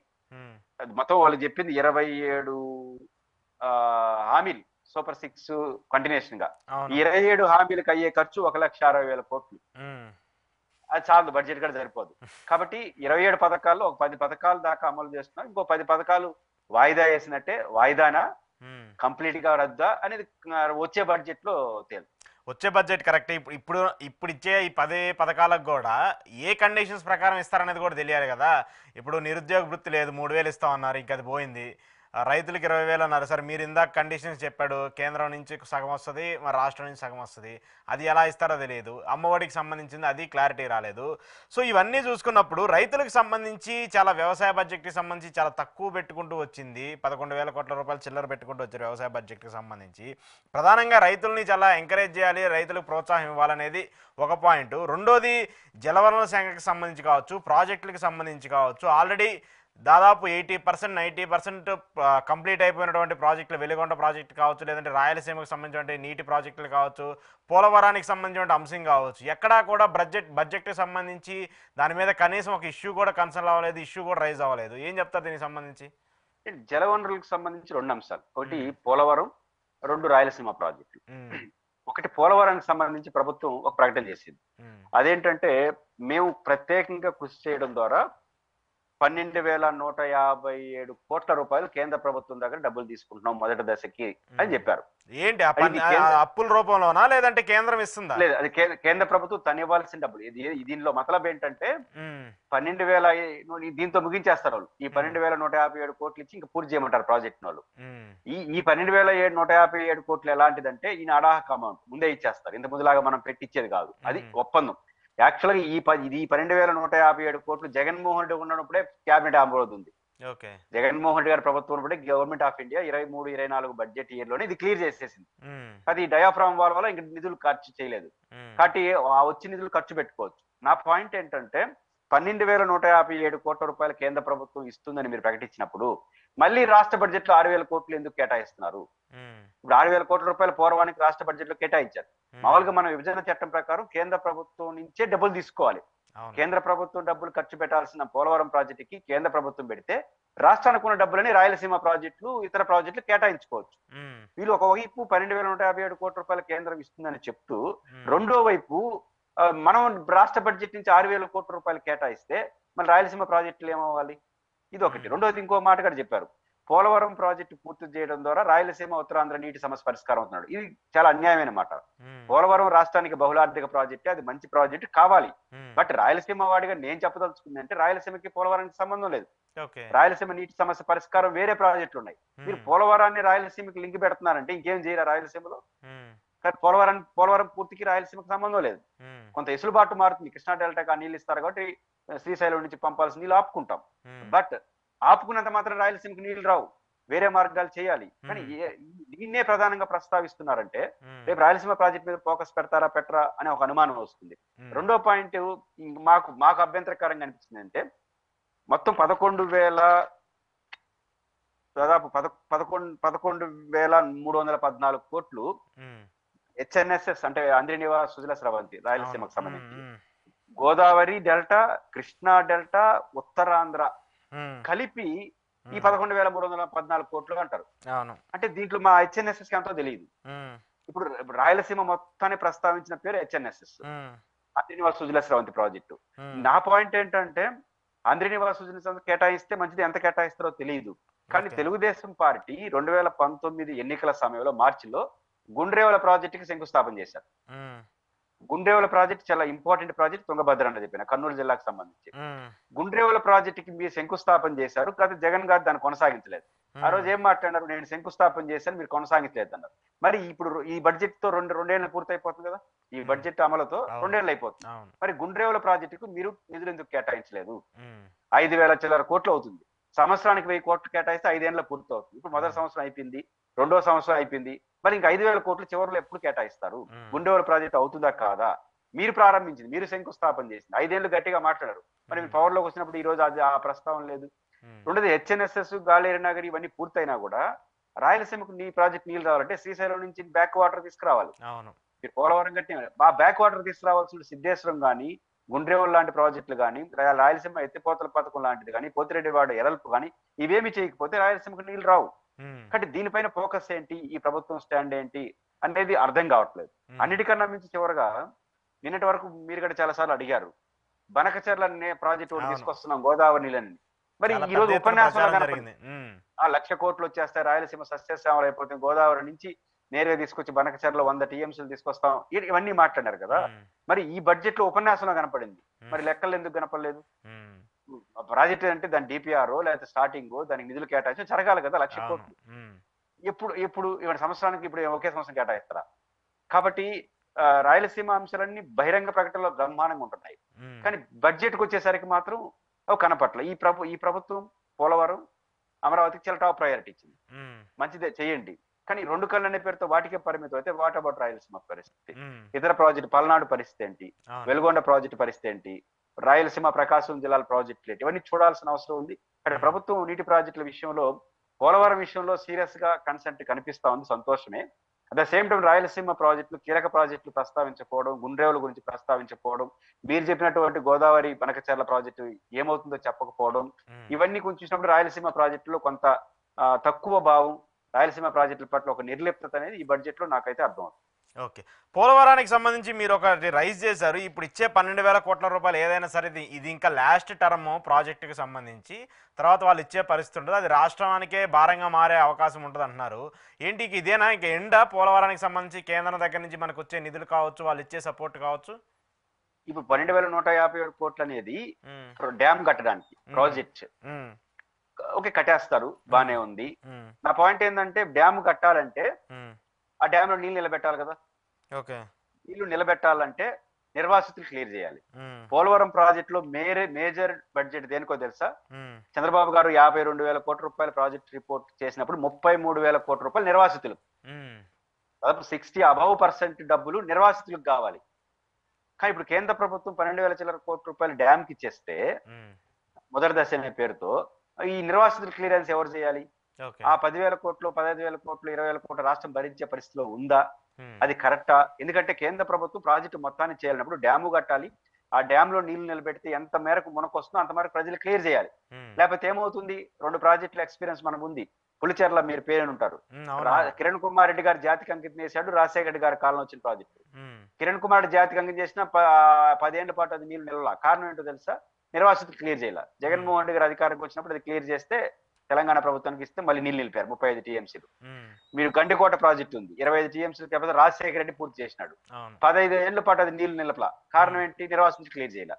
మొత్తం వాళ్ళు చెప్పింది 27 హామీలు సూపర్ 6 కంటిన్యూషన్ గా. 27 హామీలకు అయ్యే ఖర్చు 1,60,000 కోట్లు. అది చాలు, బడ్జెట్ కూడా సరిపోదు. కాబట్టి 27 పథకాల్లో ఒక 10 పథకాలు దాకా అమలు చేస్తున్నారు. ఇంకో 10 పథకాలు వాయిదా వేసినట్టే. వాయిదానా కంప్లీట్ గా రద్దా అనేది వచ్చే బడ్జెట్ లో తేలు. వచ్చే బడ్జెట్ కరెక్ట్. ఇప్పుడు ఇచ్చే ఈ 10 పథకాలకు కూడా ఏ కండిషన్స్ ప్రకారం ఇస్తారనేది కూడా తెలియాలి కదా. ఇప్పుడు నిరుద్యోగ వృత్తి లేదు, 3,000 ఇస్తామన్నారు, ఇంకా అది పోయింది. రైతులకు 20,000 అన్నారు. సరే మీరు ఇందాక కండిషన్స్ చెప్పాడు, కేంద్రం నుంచి సగం వస్తుంది, మరి రాష్ట్రం నుంచి సగం వస్తుంది. అది ఎలా ఇస్తారో తెలియదు. అమ్మఒడికి సంబంధించింది అది క్లారిటీ రాలేదు. సో ఇవన్నీ చూసుకున్నప్పుడు రైతులకు సంబంధించి చాలా వ్యవసాయ బడ్జెట్కి సంబంధించి చాలా తక్కువ పెట్టుకుంటూ వచ్చింది. 11,000 కోట్ల రూపాయలు చిల్లర పెట్టుకుంటూ వచ్చారు వ్యవసాయ బడ్జెట్కి సంబంధించి. ప్రధానంగా రైతుల్ని చాలా ఎంకరేజ్ చేయాలి, రైతులకు ప్రోత్సాహం ఇవ్వాలనేది ఒక పాయింట్. రెండోది జలవనరుల శాఖకి సంబంధించి కావచ్చు, ప్రాజెక్టులకు సంబంధించి కావచ్చు, ఆల్రెడీ దాదాపు 80% 90% కంప్లీట్ అయిపోయినటువంటి ప్రాజెక్టులు, వెలిగొండ ప్రాజెక్టు కావచ్చు, లేదంటే రాయలసీమకు సంబంధించిన నీటి ప్రాజెక్టులు కావచ్చు, పోలవరానికి సంబంధించిన అంశం కావచ్చు, ఎక్కడా కూడా బడ్జెట్కి సంబంధించి దాని మీద కనీసం ఒక ఇష్యూ కూడా కన్సర్న్ అవ్వలేదు, ఇష్యూ కూడా రైజ్ అవ్వలేదు. ఏం చెప్తారు దీనికి సంబంధించి? జలవనరులకు సంబంధించి 2 అంశాలు. ఒకటి పోలవరం, 2 రాయలసీమ ప్రాజెక్టులు. ఒకటి పోలవరానికి సంబంధించి ప్రభుత్వం ఒక ప్రకటన చేసింది. అదేంటంటే, మేము ప్రత్యేకంగా కృషి చేయడం ద్వారా 12,157 కోట్ల రూపాయలు కేంద్ర ప్రభుత్వం దగ్గర డబ్బులు తీసుకుంటున్నాం మొదటి దశకి అని చెప్పారు. ఏంటి అప్పుల రూపంలోనా, లేదంటే కేంద్రం ఇస్తుందా? లేదు, అది కేంద్ర ప్రభుత్వం తను ఇవ్వాల్సిన డబ్బులు. దీనిలో మతలబ్ ఏంటంటే 12,000 దీంతో ముగించేస్తారు వాళ్ళు. ఈ 12,157 కోట్లు ఇచ్చి ఇంకా పూర్తి చేయమంటారు ప్రాజెక్ట్ వాళ్ళు. ఈ 12,157 కోట్లు ఎలాంటిదంటే ఈయన అడాహక అమౌంట్ ముందే ఇచ్చేస్తారు. ఇంత ముందులాగా మనం పెట్టించేది కాదు, అది ఒప్పందం. యాక్చువల్గా ఈ 12,157 కోట్లు జగన్మోహన్ రెడ్డి ఉన్నప్పుడే క్యాబినెట్ ఆమోదం. జగన్మోహన్ రెడ్డి గారి ప్రభుత్వం ఉన్నప్పుడే government of India 23-24 budget year లోనే ఇది క్లియర్ చేసేసింది. అది డయాఫ్రామ్ వాల్ వల్ల ఇంక నిధులు ఖర్చు చేయలేదు కాబట్టి ఆ వచ్చి నిధులు ఖర్చు పెట్టుకోవచ్చు. నా పాయింట్ ఏంటంటే, 12,157 కోట్ల రూపాయలు కేంద్ర ప్రభుత్వం ఇస్తుందని మీరు ప్రకటించినప్పుడు మళ్ళీ రాష్ట్ర బడ్జెట్ లో 6,000 కోట్లు ఎందుకు కేటాయిస్తున్నారు? ఇప్పుడు 6,000 కోట్ల రూపాయలు పూర్వానికి రాష్ట్ర బడ్జెట్ లో కేటాయించారు. మామూలుగా మనం విభజన చట్టం ప్రకారం కేంద్ర ప్రభుత్వం నుంచే డబ్బులు తీసుకోవాలి. కేంద్ర ప్రభుత్వం డబ్బులు ఖర్చు పెట్టాల్సిన పోలవరం ప్రాజెక్టుకి కేంద్ర ప్రభుత్వం పెడితే, రాష్ట్రానికి ఉన్న డబ్బులని రాయలసీమ ప్రాజెక్టులు, ఇతర ప్రాజెక్టులు కేటాయించుకోవచ్చు. వీళ్ళు ఒకవైపు 12,157 కోట్ల రూపాయలు కేంద్రం ఇస్తుందని చెప్తూ, రెండో వైపు మనం రాష్ట్ర బడ్జెట్ నుంచి 6,000 కోట్ల రూపాయలు కేటాయిస్తే మరి రాయలసీమ ప్రాజెక్టులు ఏమవ్వాలి? ఇది ఒకటి. రెండోది ఇంకో మాట కూడా చెప్పారు, పోలవరం ప్రాజెక్టు పూర్తి చేయడం ద్వారా రాయలసీమ ఉత్తరాంధ్ర నీటి సమస్య పరిష్కారం అవుతున్నాడు. ఇది చాలా అన్యాయమైన మాట. పోలవరం రాష్ట్రానికి బహుళార్థిక ప్రాజెక్టే, అది మంచి ప్రాజెక్టు కావాలి. బట్ రాయలసీమ వాడిగా నేను చెప్పదలుచుకుంది అంటే, రాయలసీమకి పోలవరానికి సంబంధం లేదు. రాయలసీమ నీటి సమస్య పరిష్కారం వేరే ప్రాజెక్టులు ఉన్నాయి. మీరు పోలవరాన్ని రాయలసీమకి లింక్ పెడుతున్నారంటే ఇంకేం చేయరా రాయలసీమలో? కానీ పోలవరం పూర్తికి రాయలసీమకు సంబంధం లేదు. కొంత ఎసులుబాటు మారుతుంది. కృష్ణా డెల్టాకి ఆ నీళ్ళు ఇస్తారు కాబట్టి శ్రీశైలం నుంచి పంపాల్సిన నీళ్ళు ఆపుకుంటాం. బట్ ఆపుకున్నంత మాత్రం రాయలసీమకి నీళ్లు రావు, వేరే మార్గాలు చేయాలి. కానీ దీన్నే ప్రధానంగా ప్రస్తావిస్తున్నారంటే, రేపు రాయలసీమ ప్రాజెక్ట్ మీద ఫోకస్ పెడతారా పెట్టరా అనే ఒక అనుమానం వస్తుంది. రెండో పాయింట్ మాకు అభ్యంతరకరంగా అనిపిస్తుంది అంటే, మొత్తం 11,314 కోట్లు హెచ్ఎన్ఎస్ఎస్ అంటే అంద్రినివాస్ సుజల స్రవంతి రాయలసీమకు సంబంధించి, గోదావరి డెల్టా, కృష్ణా డెల్టా, ఉత్తరాంధ్ర కలిపి ఈ 11,314 కోట్లు అంటారు. అంటే దీంట్లో మా హెచ్ఎన్ఎస్ఎస్ ఎంతో తెలియదు. ఇప్పుడు రాయలసీమ మొత్తాన్ని ప్రస్తావించిన పేరు హెచ్ఎన్ఎస్ఎస్, అంద్రినివాస్ సుజల స్రవంతి ప్రాజెక్టు. నా పాయింట్ ఏంటంటే, అంద్రినివాస్ సుజల స్రవంతి కేటాయిస్తే మంచిది, ఎంత కేటాయిస్తారో తెలియదు. కానీ తెలుగుదేశం పార్టీ 2019 ఎన్నికల సమయంలో మార్చిలో గుండ్రేవల ప్రాజెక్టుకి శంకుస్థాపన చేశారు. గుండ్రేవల ప్రాజెక్ట్ చాలా ఇంపార్టెంట్ ప్రాజెక్ట్, తుంగభద్ర అని చెప్పిన కర్నూలు జిల్లాకు సంబంధించి. గుండ్రేవల ప్రాజెక్టుకి మీరు శంకుస్థాపన చేశారు, కాదు జగన్ గారు దాన్ని కొనసాగించలేదు. ఆ రోజు ఏం మాట్లాడారు, నేను శంకుస్థాపన చేశాను మీరు కొనసాగించలేదు అన్నారు. మరి ఇప్పుడు ఈ బడ్జెట్ తో రెండేళ్లు పూర్తయిపోతుంది కదా, ఈ బడ్జెట్ అమలుతో 2 ఏళ్ళు అయిపోతుంది. మరి గుండ్రేవల ప్రాజెక్టుకు మీరు నిధులు ఎందుకు కేటాయించలేదు? 5,000 చిల్లర కోట్లు అవుతుంది. సంవత్సరానికి 1,000 కోట్లు కేటాయిస్తే 5 ఏళ్ళలో పూర్తి అవుతుంది. ఇప్పుడు మొదటి సంవత్సరం అయిపోయింది, రెండో సంవత్సరం అయిపోయింది, మరి ఇంకా 5,000 కోట్లు చివరిలో ఎప్పుడు కేటాయిస్తారు? గుండెవల ప్రాజెక్ట్ అవుతుందా కాదా? మీరు ప్రారంభించింది, మీరు శంకుస్థాపన చేసింది, 5 ఏళ్ళు గట్టిగా మాట్లాడారు. మరి మీరు పవర్ లోకి వచ్చినప్పుడు ఈ రోజు అది ఆ ప్రస్తావన లేదు. రెండోది హెచ్ఎన్ఎస్ఎస్, గాలేరు నగర్ ఇవన్నీ పూర్తయినా కూడా రాయలసీమకు నీ ప్రాజెక్ట్ నీళ్ళు రావాలంటే శ్రీశైలం నుంచి బ్యాక్ వాటర్ తీసుకురావాలి. మీరు పోలవరం కట్టి ఆ బ్యాక్ వాటర్ తీసుకురావాల్సిన సిద్ధేశ్వరం కానీ, గుండ్రేవల్ లాంటి ప్రాజెక్టులు కానీ, రాయలసీమ ఎత్తిపోతల పథకం లాంటిది కానీ, పోతిరెడ్డివాడ ఎరల్పు కానీ ఇవేమి చేయకపోతే రాయలసీమకు నీళ్ళు రావు. కాబట్టి దీనిపైన ఫోకస్ ఏంటి, ఈ ప్రభుత్వం స్టాండ్ ఏంటి అనేది అర్థం కావట్లేదు. అన్నిటికన్నా మించి చివరగా నిన్నటి వరకు మీరు కూడా చాలా సార్లు అడిగారు, బనకచెర్ల ప్రాజెక్ట్ ఒకటి తీసుకొస్తున్నాం గోదావరి నీళ్ళని. మరి చాలా ఈ పెద్ద రోజు ఎత్తున ఉపన్యాసంలో ప్రచారం కనపడింది. జరిగింది. ఆ 1,00,000 కోట్లు వచ్చేస్తాయి, రాయలసీమ సస్యశ్యామలం అయిపోతుంది, గోదావరి నుంచి నేరుగా తీసుకొచ్చి బనకచెర్లలో 100 టీఎంసీలు తీసుకొస్తాం, ఇవన్నీ మాట్లాడారు కదా. హ్మ్. మరి ఈ బడ్జెట్ లో ఉపన్యాసంలో కనపడింది, మరి హ్మ్. లెక్కలు ఎందుకు కనపడలేదు? హ్మ్. ప్రాజెక్ట్ అంటే దాని డిపిఆర్ లేకపోతే స్టార్టింగ్ దానికి నిధులు కేటాయించి జరగాలి కదా. 1,00,000 అవును. కోట్లు హ్మ్. ఎప్పుడు ఎప్పుడు ఇవాళ సంవత్సరానికి ఇప్పుడు ఒకే సంవత్సరం కేటాయిస్తారా? కాబట్టి రాయలసీమ అంశాలన్నీ బహిరంగ ప్రకటనలో బ్రహ్మాండంగా ఉంటున్నాయి. హ్మ్. కానీ బడ్జెట్‌కి వచ్చేసరికి మాత్రం అవి కనపట్ల. ఈ ప్రభుత్వం పోలవరం, అమరావతికి చాలా టాప్ ప్రయారిటీ ఇచ్చింది. హ్మ్. మంచిదే చేయండి. కానీ 2 కళ్ళు అనే పేరుతో వాటికే పరిమితం అయితే వాట్ అబౌట్ రాయలసీమ పరిస్థితి? హ్మ్. ఇతర ప్రాజెక్ట్ పల్నాడు పరిస్థితి ఏంటి? అవును. వెలుగొండ ప్రాజెక్ట్ పరిస్థితి ఏంటి? రాయలసీమ, ప్రకాశం జిల్లాల ప్రాజెక్టులు ఏంటి? ఇవన్నీ చూడాల్సిన అవసరం ఉంది. కానీ హ్మ్. ప్రభుత్వం నీటి ప్రాజెక్టుల విషయంలో, పోలవరం విషయంలో సీరియస్‌గా కన్సెంట్ కనిపిస్తా ఉంది, సంతోషమే. At the same time Rayalaseema ప్రాజెక్టులు, కీలక ప్రాజెక్టులు ప్రస్తావించకపోవడం, గుండ్రేవుల గురించి ప్రస్తావించకపోవడం, మీరు చెప్పినటువంటి గోదావరి బనకచెర్ల ప్రాజెక్టు ఏమవుతుందో చెప్పకపోవడం, హ్మ్. ఇవన్నీ కొంచెం చూసినప్పుడు రాయలసీమ ప్రాజెక్టులో కొంత తక్కువ భావం, రాయలసీమ ప్రాజెక్టుల పట్ల ఒక నిర్లిప్తత అనేది ఈ బడ్జెట్ లో నాకైతే అర్థమవుతుంది. ఓకే. పోలవరానికి సంబంధించి మీరు ఒకటి రైజ్ చేశారు. ఇప్పుడు ఇచ్చే 12,000 కోట్ల రూపాయలు ఏదైనా సరే ఇది ఇంకా లాస్ట్ టర్మ్ ప్రాజెక్టుకి సంబంధించి. తర్వాత వాళ్ళు ఇచ్చే పరిస్థితి ఉండదు. అది రాష్ట్రానికే భారంగా మారే అవకాశం ఉంటుంది అంటున్నారు. ఏంటి ఇదేనా ఇంక ఎండా పోలవరానికి సంబంధించి కేంద్రం దగ్గర నుంచి మనకు వచ్చే నిధులు కావచ్చు, వాళ్ళు ఇచ్చే సపోర్ట్ కావచ్చు? ఇప్పుడు 12,157 కోట్లు అనేది హ్మ్. డ్యామ్ కట్టడానికి హ్మ్. ప్రాజెక్ట్. హ్మ్. ఓకే, కట్టేస్తారు, హ్మ్. బానే ఉంది. హ్మ్. నా పాయింట్ ఏంటంటే డ్యామ్ కట్టాలంటే హ్మ్. ఆ డ్యామ్ లో నీళ్లు నిలబెట్టాలి కదా. ఓకే. నీళ్లు నిలబెట్టాలంటే నిర్వాసితులు క్లియర్ చేయాలి. హ్మ్. పోలవరం ప్రాజెక్ట్ లో మేజర్ బడ్జెట్ దేనికో తెలుసా? హ్మ్. చంద్రబాబు గారు 52,000 కోట్ల రూపాయల ప్రాజెక్ట్ రిపోర్ట్ చేసినప్పుడు 33,000 కోట్ల రూపాయలు నిర్వాసితులు, హ్మ్. దాదాపు 60% డబ్బులు నిర్వాసితులకు కావాలి. కానీ ఇప్పుడు కేంద్ర ప్రభుత్వం 12,000 చిల్లర కోట్ల రూపాయలు డ్యామ్ కి ఇచ్చేస్తే, హ్మ్. మొదటి దశ అనే పేరుతో ఈ నిర్వాసితుల క్లియరెన్స్ ఎవరు చేయాలి? ఓకే. ఆ 10,000 కోట్లు, 15,000 కోట్లు, 20,000 కోట్ల రాష్ట్రం భరించే పరిస్థితిలో ఉందా? హ్మ్. అది కరెక్టా? ఎందుకంటే కేంద్ర ప్రభుత్వం ప్రాజెక్టు మొత్తాన్ని చేయాలన్నప్పుడు డ్యాము కట్టాలి. ఆ డ్యామ్ లో నీళ్లు నిలబెడితే ఎంత మేరకు మునకొస్తుందో అంత మేరకు ప్రజలు క్లియర్ చేయాలి. హ్మ్. లేకపోతే ఏమవుతుంది? 2 ప్రాజెక్టుల ఎక్స్పీరియన్స్ మనకు ఉంది. పులిచెర్ల మీరు పేరుంటారు. హ్మ్. అవునవును. కిరణ్ కుమార్ రెడ్డి గారు జాతికి అంకితం చేశాడు, రాజశేఖర రెడ్డి గారి కాలంలో వచ్చిన ప్రాజెక్టు. హ్మ్. కిరణ్ కుమార్ రెడ్డి జాతికి అంకితం చేసిన 10 ఏళ్ల పాటు అది నీళ్లు నిలవల. కారణం ఏంటో తెలుసా? నిర్వాసితులు క్లియర్ చేయాల. హ్మ్. జగన్మోహన్ రెడ్డి గారు అధికారంకి వచ్చినప్పుడు అది క్లియర్ చేస్తే, తెలంగాణ ప్రభుత్వానికి ఇస్తే మళ్ళీ నీళ్లు నిలిపారు 35 టీఎంసీలు. హ్మ్. మీరు గండికోట ప్రాజెక్ట్ ఉంది, 25 టీఎంసీలు కెపాసిటీ, రాజశేఖర రెడ్డి పూర్తి చేసినాడు. అవును. 15 ఏళ్ల పాటు అది నీళ్లు నిలపల. హ్మ్. కారణం ఏంటి? నిర్వాసితులు క్లియర్ చేయాల.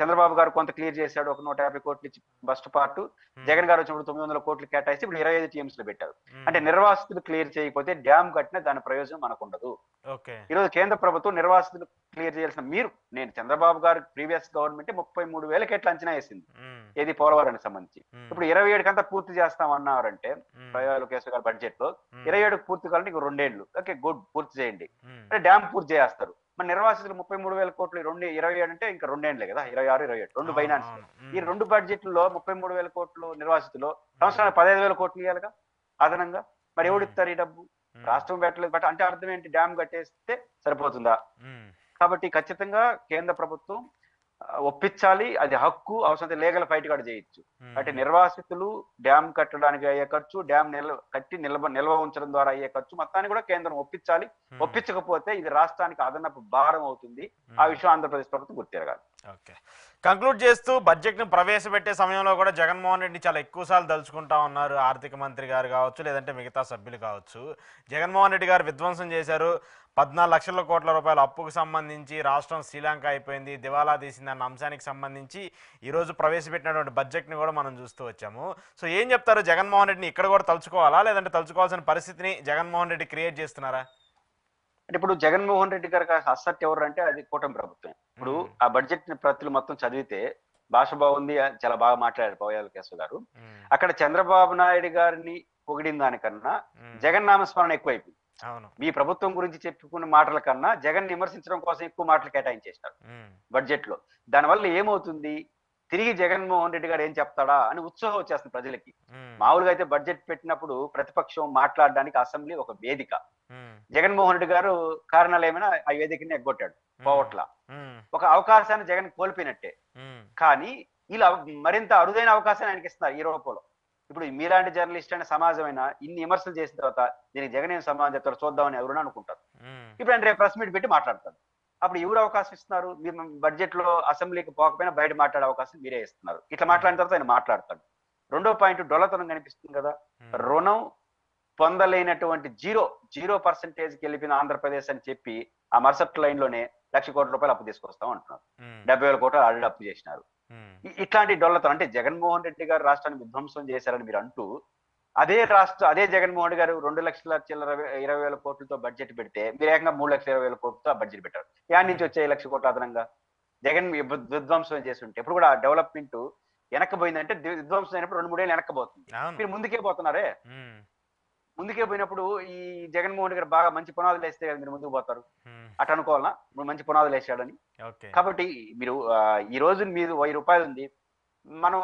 చంద్రబాబు గారు కొంత క్లియర్ చేశాడు, ఒక 150 కోట్లు ఇచ్చి ఫస్ట్ పార్ట్. హ్మ్. జగన్ గారు వచ్చినప్పుడు 900 కోట్లు కేటాయిస్తే ఇప్పుడు 25 టీఎంసీలు పెట్టారు. అంటే హ్మ్. నిర్వాసితులు క్లియర్ చేయకపోతే డ్యామ్ కట్టిన దాని ప్రయోజనం మనకు ఉండదు. ఓకే. ఈరోజు కేంద్ర ప్రభుత్వం నిర్వాసితులు క్లియర్ చేయాల్సిన నేను చంద్రబాబు గారు ప్రీవియస్ గవర్నమెంట్ 33,000 ఎట్లా అంచనా వేసింది హ్మ్. ఏది పోలవరానికి సంబంధించి. హ్మ్. ఇప్పుడు 27 కంతా పూర్తి చేస్తాం అన్నారంటే, హ్మ్. ప్రయోగ లోకేష్ గారి బడ్జెట్ లో హ్మ్. 27 పూర్తి కావాలంటే ఇంకో 2 ఏళ్ళు. ఓకే, గుడ్, పూర్తి చేయండి. హ్మ్. అంటే డ్యామ్ పూర్తి చేస్తారు. మరి నిర్వాసితులు 33,000 కోట్లు 27 అంటే ఇంకా 2 ఏళ్లే కదా, 26, 27 రెండు అవును. ఫైనాన్స్ లో. అవును. ఈ హ్మ్. 2 బడ్జెట్లలో 33,000 కోట్లు నిర్వాసితులు హ్మ్. సంవత్సరానికి 15,000 కోట్లు ఇవ్వాలిగా అదనంగా. మరి ఎవడు హ్మ్. ఇస్తారు ఈ డబ్బు? హ్మ్. రాష్ట్రం పెట్టలేదు. బట్ అంటే అర్థం ఏంటి? డ్యామ్ కట్టేస్తే సరిపోతుందా? హ్మ్. కాబట్టి ఖచ్చితంగా కేంద్ర ప్రభుత్వం ఒప్పించాలి. అది హక్కు. అవసరమైతే లీగల్ ఫైట్ కూడా చేయొచ్చు. అంటే హ్మ్. నిర్వాసితులు డ్యామ్ కట్టడానికి అయ్యే ఖర్చు, డ్యామ్ కట్టి నిల్వ ఉంచడం ద్వారా అయ్యే ఖర్చు మొత్తాన్ని కూడా కేంద్రం ఒప్పించాలి. హ్మ్. ఒప్పించకపోతే ఇది రాష్ట్రానికి అదనపు భారం అవుతుంది. ఆ హ్మ్. విషయం ఆంధ్రప్రదేశ్ ప్రభుత్వం గుర్తిరగాలి. ఓకే. కంక్లూడ్ చేస్తూ బడ్జెట్‌ను ప్రవేశపెట్టే సమయంలో కూడా జగన్మోహన్ రెడ్డిని చాలా ఎక్కువ సార్లు తలుచుకుంటా ఉన్నారు. ఆర్థిక మంత్రి గారు కావచ్చు, లేదంటే మిగతా సభ్యులు కావచ్చు. జగన్మోహన్ రెడ్డి గారు విధ్వంసం చేశారు. 14,00,000 కోట్ల రూపాయల అప్పుకు సంబంధించి రాష్ట్రం శ్రీలంక అయిపోయింది, దివాలా తీసిందన్న అంశానికి సంబంధించి ఈరోజు ప్రవేశపెట్టినటువంటి బడ్జెట్‌ని కూడా మనం చూస్తూ వచ్చాము. సో ఏం చెప్తారు? జగన్మోహన్ రెడ్డిని ఇక్కడ కూడా తలుచుకోవాలా? లేదంటే తలుచుకోవాల్సిన పరిస్థితిని జగన్మోహన్ రెడ్డి క్రియేట్ చేస్తున్నారా? అంటే ఇప్పుడు జగన్మోహన్ రెడ్డి గారికి అసట్ ఎవరంటే అది కూటమి ప్రభుత్వం. ఇప్పుడు హ్మ్. ఆ బడ్జెట్ ప్రతులు మొత్తం చదివితే భాష బాగుంది, చాలా బాగా మాట్లాడారు పోయాల కేశవ్ గారు. హ్మ్. అక్కడ చంద్రబాబు నాయుడు గారిని పొగిడిన దానికన్నా హ్మ్. జగన్ నామస్మరణ ఎక్కువైపోయింది. అవును. మీ ప్రభుత్వం గురించి చెప్పుకున్న మాటల కన్నా జగన్ విమర్శించడం కోసం ఎక్కువ మాటలు కేటాయించేసినారు హ్మ్. బడ్జెట్ లో. దానివల్ల ఏమవుతుంది? తిరిగి జగన్మోహన్ రెడ్డి గారు ఏం చెప్తాడా అని ఉత్సాహం వచ్చేస్తుంది ప్రజలకి. హ్మ్. మామూలుగా అయితే బడ్జెట్ పెట్టినప్పుడు ప్రతిపక్షం మాట్లాడడానికి అసెంబ్లీ ఒక వేదిక. హ్మ్. జగన్మోహన్ రెడ్డి గారు కారణాలు ఏమైనా ఆ వేదికని ఎగ్గొట్టాడు, హ్మ్. పోవట్ల. హ్మ్. ఒక అవకాశాన్ని జగన్ కోల్పోయినట్టే. హ్మ్. కానీ ఇలా మరింత అరుదైన అవకాశాన్ని ఆయనకి ఇస్తున్నారు ఈ రూపంలో. ఇప్పుడు మీలాంటి జర్నలిస్ట్ అయిన సమాజం అయినా ఇన్ని విమర్శలు చేసిన తర్వాత దీనికి జగన్ ఏం సమాధానం చెప్తారో చూద్దామని ఎవరైనా అనుకుంటారు. హ్మ్. ఇప్పుడు ఆయన రేపు ప్రెస్ మీట్ పెట్టి మాట్లాడతారు. అప్పుడు ఎవరు అవకాశం ఇస్తున్నారు? మీరు బడ్జెట్ లో అసెంబ్లీకి పోకపోయినా బయట మాట్లాడే అవకాశం మీరే ఇస్తున్నారు. ఇట్లా మాట్లాడిన తర్వాత ఆయన మాట్లాడతాడు. రెండో పాయింట్ డొల్లతనం కనిపిస్తుంది కదా. రుణం పొందలేనటువంటి జీరో పర్సెంటేజ్కి వెళ్ళిపోయిన ఆంధ్రప్రదేశ్ అని చెప్పి ఆ మరుసటి లైన్ లోనే 1,00,00,000 అప్పు తీసుకొస్తాం అంటున్నారు. 70,000 కోట్లు ఆల్రెడీ అప్పు చేసినారు. ఇట్లాంటి డొల్లతనం అంటే జగన్మోహన్ రెడ్డి గారు రాష్ట్రాన్ని విధ్వంసం చేశారని మీరు అంటూ అదే జగన్మోహన్ రెడ్డి గారు 2,20,000 కోట్లతో బడ్జెట్ పెడితే మీరు ఏకంగా 3,20,000 కోట్లతో ఆ బడ్జెట్ పెట్టారు. యాడ్ నుంచి వచ్చే 1,00,000 కోట్ల అదనంగా జగన్ విధ్వంసం చేస్తుంటే ఎప్పుడు కూడా డెవలప్మెంట్ వెనక్కిపోయిందంటే విధ్వంసం అయినప్పుడు 2-3 ఏళ్ళు వెనక్కిపోతుంది. మీరు ముందుకే పోతున్నారే. ముందుకే పోయినప్పుడు ఈ జగన్మోహన్ రెడ్డి గారు బాగా మంచి పునాదులు వేస్తే కదా మీరు ముందుకు పోతారు. అటు అనుకోవాలన్నా ఇప్పుడు మంచి పునాదులు వేసాడని. కాబట్టి మీరు ఈ రోజు మీరు 1,000 రూపాయలు ఉంది, మనం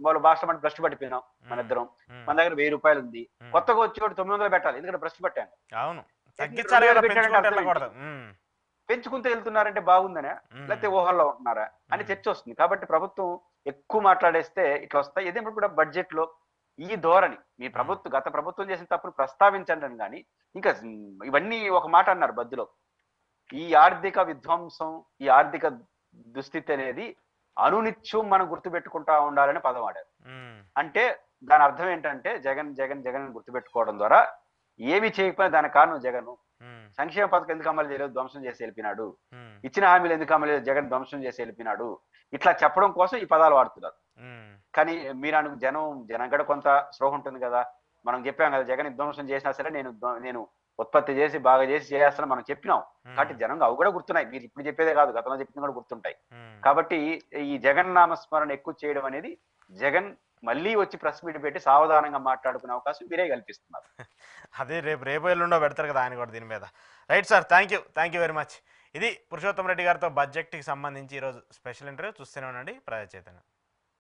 వాళ్ళు భాష భ్రష్టు పట్టిపోయినాం మన ఇద్దరం. మన దగ్గర 1,000 రూపాయలు ఉంది, కొత్తగా వచ్చేవాడు 900 పెట్టాలి, ఎందుకంటే భ్రష్టు పట్టాను. పెంచుకుంటూ వెళ్తున్నారంటే బాగుందనే, లేకపోతే ఊహల్లో ఉంటున్నారా అని చర్చ వస్తుంది. కాబట్టి ప్రభుత్వం ఎక్కువ మాట్లాడేస్తే ఇట్లా వస్తాయి. ఇదే కూడా బడ్జెట్ లో ఈ ధోరణి మీ గత ప్రభుత్వం చేసిన తప్పును ప్రస్తావించండి అని. కానీ ఇంకా ఇవన్నీ ఒక మాట అన్నారు బద్దులో, ఈ ఆర్థిక విధ్వంసం, ఈ ఆర్థిక దుస్థితి అనేది అనునిత్యం మనం గుర్తుపెట్టుకుంటా ఉండాలని పదం వాడారు. అంటే దాని అర్థం ఏంటంటే జగన్ జగన్ జగన్ గుర్తుపెట్టుకోవడం ద్వారా ఏమి చేయకపోయినా దాని కారణం జగన్. సంక్షేమ పథకం ఎందుకు అమలు చేయలేదు, ధ్వంసం చేసి వెళ్ళిపోయినాడు. ఇచ్చిన హామీలు ఎందుకు అమలు చేయలేదు, జగన్ ధ్వంసం చేసి వెళ్ళిపోయినాడు. ఇట్లా చెప్పడం కోసం ఈ పదాలు వాడుతున్నారు. కానీ మీరు జనం కూడా కొంత స్పృహ ఉంటుంది కదా. మనం చెప్పాం కదా, జగన్ ధ్వంసం చేసినా సరే నేను ఉత్పత్తి చేసి బాగా చేసి చేస్తాను మనం చెప్పినాం. కాబట్టి జనం అవి కూడా గుర్తున్నాయి. మీరు ఇప్పుడు చెప్పేదే కాదు, గతంలో చెప్పింది కూడా గుర్తుంటాయి. కాబట్టి ఈ జగన్ నామస్మరణ ఎక్కువ చేయడం అనేది జగన్ మళ్ళీ వచ్చి ప్రెస్ మీట్ పెట్టి సావధానంగా మాట్లాడుకునే అవకాశం మీరే కల్పిస్తున్నారు. అదే రేపు ఎల్లుండో పెడతారు కదా ఆయన కూడా దీని మీద. Right sir, thank you very much. ఇది పురుషోత్తం రెడ్డి గారితో బడ్జెట్కి సంబంధించి ఈరోజు స్పెషల్ ఇంటర్వ్యూ. చూస్తూనే ఉండండి ప్రజా చైతన్యం.